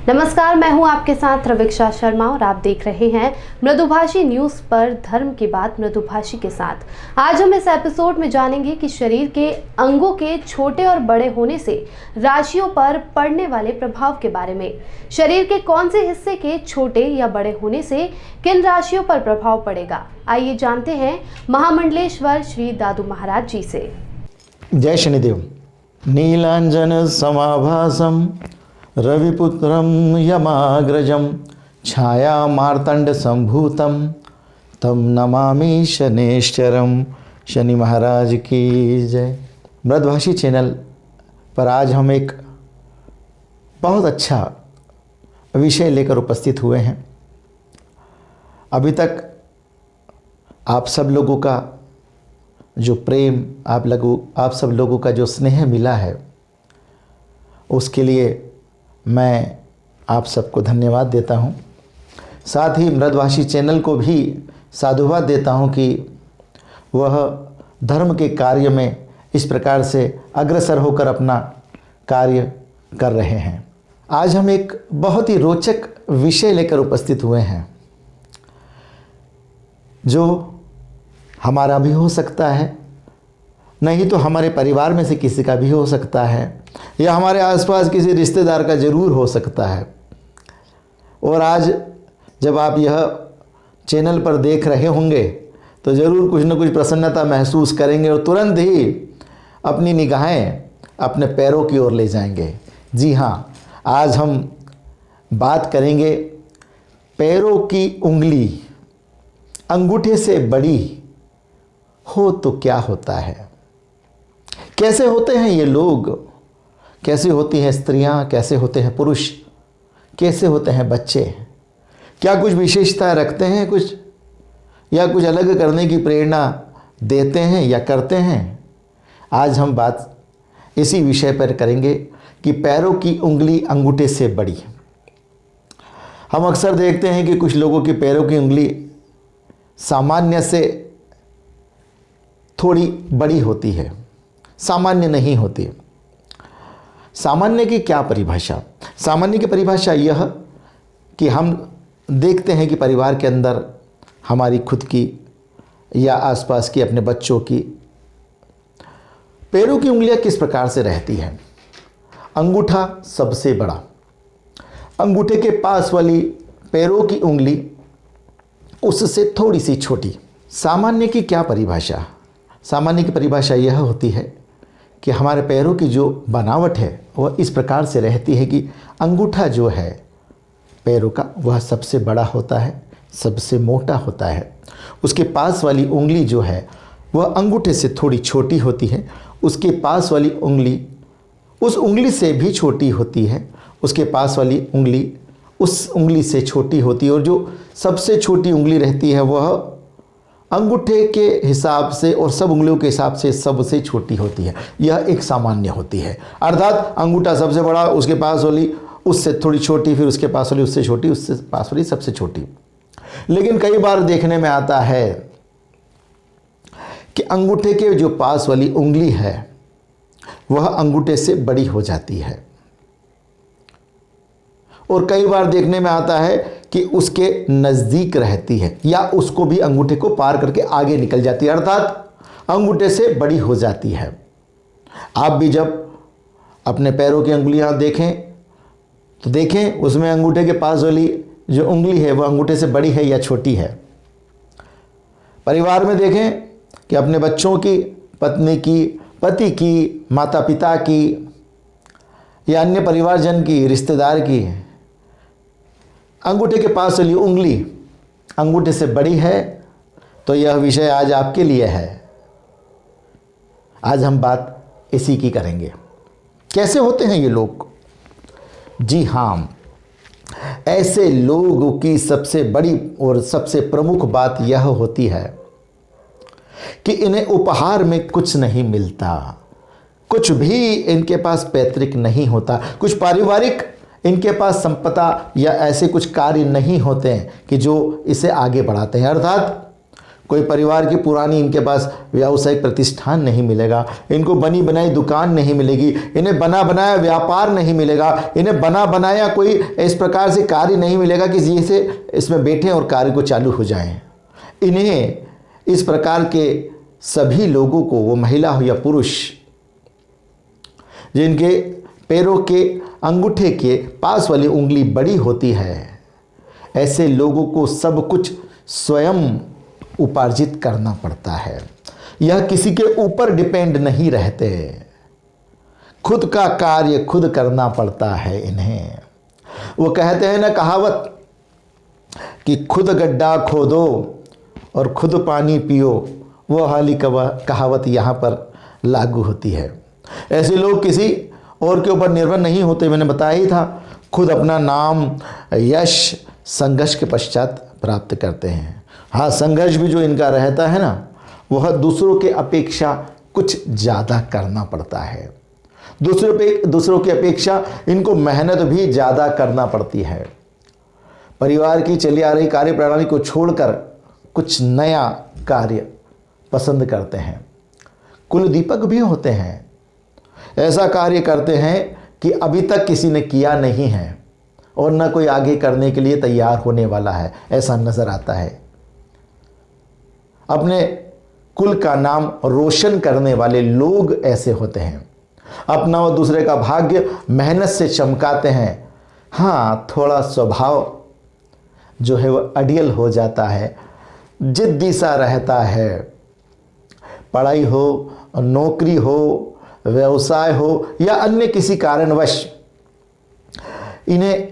नमस्कार, मैं हूं आपके साथ रविक्षा शर्मा और आप देख रहे हैं मृदुभाषी न्यूज पर धर्म की बात मृदुभाषी के साथ। आज हम इस एपिसोड में जानेंगे कि शरीर के अंगों के छोटे और बड़े होने से राशियों पर पड़ने वाले प्रभाव के बारे में। शरीर के कौन से हिस्से के छोटे या बड़े होने से किन राशियों पर प्रभाव पड़ेगा, आइए जानते हैं महामंडलेश्वर श्री दादू महाराज जी से। जय शनिदेव। नीलांजन समाभासम रविपुत्रम यमाग्रजम छाया मार्तंड संभूतम तम नमामि शनेश्चरम। शनि महाराज की जय। मृदुभाषी चैनल पर आज हम एक बहुत अच्छा विषय लेकर उपस्थित हुए हैं। अभी तक आप सब लोगों का जो प्रेम, आप सब लोगों का जो स्नेह मिला है, उसके लिए मैं आप सबको धन्यवाद देता हूं। साथ ही मृदुभाषी चैनल को भी साधुवाद देता हूं कि वह धर्म के कार्य में इस प्रकार से अग्रसर होकर अपना कार्य कर रहे हैं। आज हम एक बहुत ही रोचक विषय लेकर उपस्थित हुए हैं, जो हमारा भी हो सकता है, नहीं तो हमारे परिवार में से किसी का भी हो सकता है, या हमारे आसपास किसी रिश्तेदार का ज़रूर हो सकता है। और आज जब आप यह चैनल पर देख रहे होंगे तो ज़रूर कुछ न कुछ प्रसन्नता महसूस करेंगे और तुरंत ही अपनी निगाहें अपने पैरों की ओर ले जाएंगे। जी हाँ, आज हम बात करेंगे पैरों की उंगली अंगूठे से बड़ी हो तो क्या होता है, कैसे होते हैं ये लोग, कैसे होती हैं स्त्रियां, कैसे होते हैं पुरुष, कैसे होते हैं बच्चे, क्या कुछ विशेषता रखते हैं कुछ, या कुछ अलग करने की प्रेरणा देते हैं या करते हैं। आज हम बात इसी विषय पर करेंगे कि पैरों की उंगली अंगूठे से बड़ी। हम अक्सर देखते हैं कि कुछ लोगों की पैरों की उंगली सामान्य से थोड़ी बड़ी होती है, सामान्य नहीं होती। सामान्य की क्या परिभाषा? सामान्य की परिभाषा यह कि हम देखते हैं कि परिवार के अंदर हमारी खुद की या आसपास की अपने बच्चों की पैरों की उंगलियां किस प्रकार से रहती हैं। अंगूठा सबसे बड़ा, अंगूठे के पास वाली पैरों की उंगली उससे थोड़ी सी छोटी। सामान्य की क्या परिभाषा? सामान्य की परिभाषा यह होती है कि हमारे पैरों की जो बनावट है वह इस प्रकार से रहती है कि अंगूठा जो है पैरों का वह सबसे बड़ा होता है, सबसे मोटा होता है। उसके पास वाली उंगली जो है वह अंगूठे से थोड़ी छोटी होती है। उसके पास वाली उंगली उस उंगली से भी छोटी होती है। उसके पास वाली उंगली उस उंगली से छोटी होती है, और जो सबसे छोटी उंगली रहती है वह अंगूठे के हिसाब से और सब उंगलियों के हिसाब से सबसे छोटी होती है। यह एक सामान्य होती है, अर्थात अंगूठा सबसे बड़ा, उसके पास वाली उससे थोड़ी छोटी, फिर उसके पास वाली उससे छोटी, उससे पास वाली सबसे छोटी। लेकिन कई बार देखने में आता है कि अंगूठे के जो पास वाली उंगली है वह अंगूठे से बड़ी हो जाती है, और कई बार देखने में आता है कि उसके नज़दीक रहती है या उसको भी अंगूठे को पार करके आगे निकल जाती है, अर्थात अंगूठे से बड़ी हो जाती है। आप भी जब अपने पैरों की उंगलियां देखें तो देखें उसमें अंगूठे के पास वाली जो उंगली है वह अंगूठे से बड़ी है या छोटी है। परिवार में देखें कि अपने बच्चों की, पत्नी की, पति की, माता पिता की या अन्य परिवारजन की, रिश्तेदार की अंगूठे के पास वाली उंगली अंगूठे से बड़ी है, तो यह विषय आज आपके लिए है। आज हम बात इसी की करेंगे। कैसे होते हैं ये लोग? जी हाँ, ऐसे लोगों की सबसे बड़ी और सबसे प्रमुख बात यह होती है कि इन्हें उपहार में कुछ नहीं मिलता, कुछ भी इनके पास पैतृक नहीं होता, कुछ पारिवारिक इनके पास संपदा या ऐसे कुछ कार्य नहीं होते हैं कि जो इसे आगे बढ़ाते हैं, अर्थात कोई परिवार की पुरानी इनके पास व्यावसायिक प्रतिष्ठान नहीं मिलेगा, इनको बनी बनाई दुकान नहीं मिलेगी, इन्हें बना बनाया व्यापार नहीं मिलेगा, इन्हें बना बनाया कोई इस प्रकार से कार्य नहीं मिलेगा कि जिसे इसमें बैठें और कार्य को चालू हो जाएं। इन्हें इस प्रकार के सभी लोगों को, वो महिला हो या पुरुष, जिनके पैरों के अंगूठे के पास वाली उंगली बड़ी होती है, ऐसे लोगों को सब कुछ स्वयं उपार्जित करना पड़ता है। यह किसी के ऊपर डिपेंड नहीं रहते, खुद का कार्य खुद करना पड़ता है इन्हें। वो कहते हैं ना कहावत कि खुद गड्ढा खोदो और खुद पानी पियो, वो हाली कहावत यहाँ पर लागू होती है। ऐसे लोग किसी और के ऊपर निर्भर नहीं होते। मैंने बताया ही था, खुद अपना नाम, यश संघर्ष के पश्चात प्राप्त करते हैं। हाँ, संघर्ष भी जो इनका रहता है ना, वह दूसरों के अपेक्षा कुछ ज़्यादा करना पड़ता है। दूसरों की अपेक्षा इनको मेहनत भी ज़्यादा करना पड़ती है। परिवार की चली आ रही कार्य प्रणाली को छोड़कर कुछ नया कार्य पसंद करते हैं। कुल दीपक भी होते हैं, ऐसा कार्य करते हैं कि अभी तक किसी ने किया नहीं है और न कोई आगे करने के लिए तैयार होने वाला है, ऐसा नजर आता है। अपने कुल का नाम रोशन करने वाले लोग ऐसे होते हैं। अपना और दूसरे का भाग्य मेहनत से चमकाते हैं। हाँ, थोड़ा स्वभाव जो है वह अड़ियल हो जाता है, जिद्दी सा रहता है। पढ़ाई हो, नौकरी हो, व्यवसाय हो या अन्य किसी कारणवश इन्हें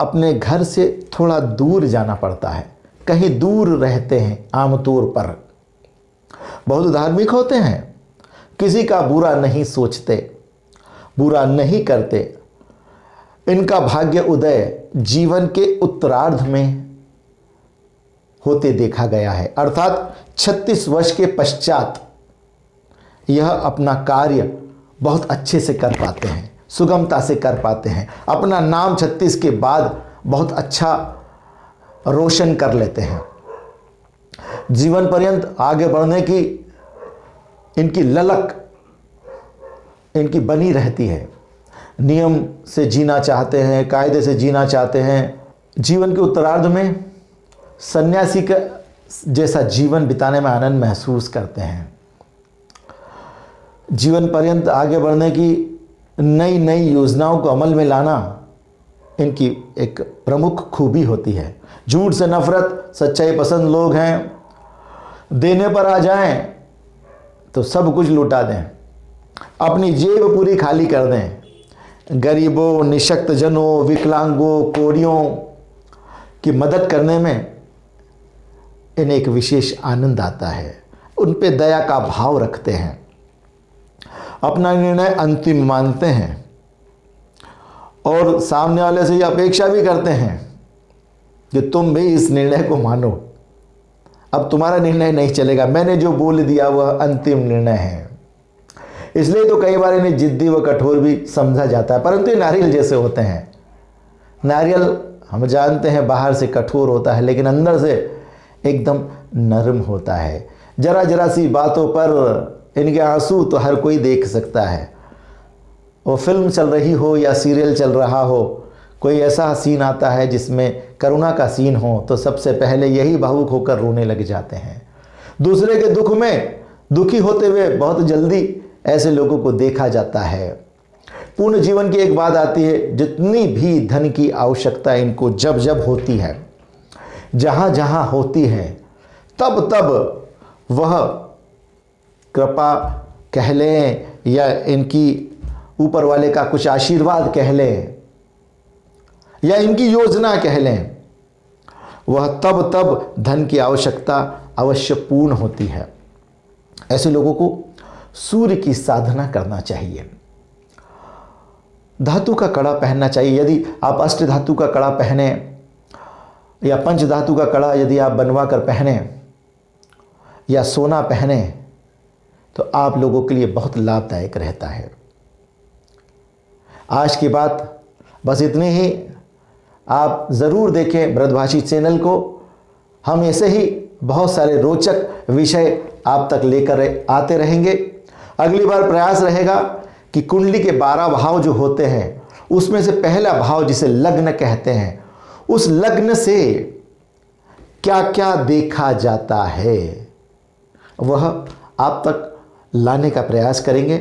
अपने घर से थोड़ा दूर जाना पड़ता है, कहीं दूर रहते हैं। आमतौर पर बहुत धार्मिक होते हैं, किसी का बुरा नहीं सोचते, बुरा नहीं करते। इनका भाग्य उदय जीवन के उत्तरार्ध में होते देखा गया है, अर्थात 36 वर्ष के पश्चात यह अपना कार्य बहुत अच्छे से कर पाते हैं, सुगमता से कर पाते हैं। अपना नाम 36 के बाद बहुत अच्छा रोशन कर लेते हैं। जीवन पर्यंत आगे बढ़ने की इनकी ललक इनकी बनी रहती है। नियम से जीना चाहते हैं, कायदे से जीना चाहते हैं। जीवन के उत्तरार्ध में सन्यासी का जैसा जीवन बिताने में आनंद महसूस करते हैं। जीवन पर्यंत आगे बढ़ने की नई नई योजनाओं को अमल में लाना इनकी एक प्रमुख खूबी होती है। झूठ से नफरत, सच्चाई पसंद लोग हैं। देने पर आ जाएं तो सब कुछ लुटा दें, अपनी जेब पूरी खाली कर दें। गरीबों, निशक्त जनों, विकलांगों, कोढ़ियों की मदद करने में इन्हें एक विशेष आनंद आता है। उन पे दया का भाव रखते हैं, अपना निर्णय अंतिम मानते हैं और सामने वाले से यह अपेक्षा भी करते हैं कि तुम भी इस निर्णय को मानो। अब तुम्हारा निर्णय नहीं चलेगा, मैंने जो बोल दिया वह अंतिम निर्णय है। इसलिए तो कई बार इन्हें जिद्दी व कठोर भी समझा जाता है, परंतु ये नारियल जैसे होते हैं। नारियल हम जानते हैं बाहर से कठोर होता है, लेकिन अंदर से एकदम नरम होता है। जरा जरा सी बातों पर इनके आंसू तो हर कोई देख सकता है। वो फिल्म चल रही हो या सीरियल चल रहा हो, कोई ऐसा सीन आता है जिसमें करुणा का सीन हो, तो सबसे पहले यही भावुक होकर रोने लग जाते हैं। दूसरे के दुख में दुखी होते हुए बहुत जल्दी ऐसे लोगों को देखा जाता है। पूर्ण जीवन की एक बात आती है, जितनी भी धन की आवश्यकता इनको जब जब होती है, जहाँ जहाँ होती है, तब तब वह कृपा कह लें या इनकी ऊपर वाले का कुछ आशीर्वाद कह लें या इनकी योजना कह लें, वह तब तब धन की आवश्यकता अवश्य पूर्ण होती है। ऐसे लोगों को सूर्य की साधना करना चाहिए, धातु का कड़ा पहनना चाहिए। यदि आप अष्ट धातु का कड़ा पहने या पंच धातु का कड़ा यदि आप बनवा कर पहने या सोना पहने तो आप लोगों के लिए बहुत लाभदायक रहता है। आज की बात बस इतनी ही। आप ज़रूर देखें ब्रजभाषी चैनल को। हम ऐसे ही बहुत सारे रोचक विषय आप तक लेकर आते रहेंगे। अगली बार प्रयास रहेगा कि कुंडली के 12 भाव जो होते हैं उसमें से पहला भाव जिसे लग्न कहते हैं, उस लग्न से क्या क्या देखा जाता है वह आप तक लाने का प्रयास करेंगे।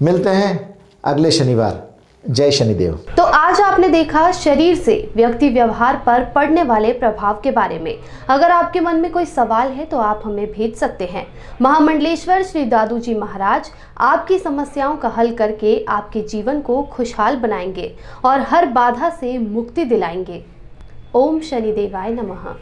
मिलते हैं अगले शनिवार। जय शनिदेव। तो आज आपने देखा शरीर से व्यक्ति व्यवहार पर पड़ने वाले प्रभाव के बारे में। अगर आपके मन में कोई सवाल है तो आप हमें भेज सकते हैं। महामंडलेश्वर श्री दादू जी महाराज आपकी समस्याओं का हल करके आपके जीवन को खुशहाल बनाएंगे और हर बाधा से मुक्ति दिलाएंगे। ओम शनिदेवाय नमः।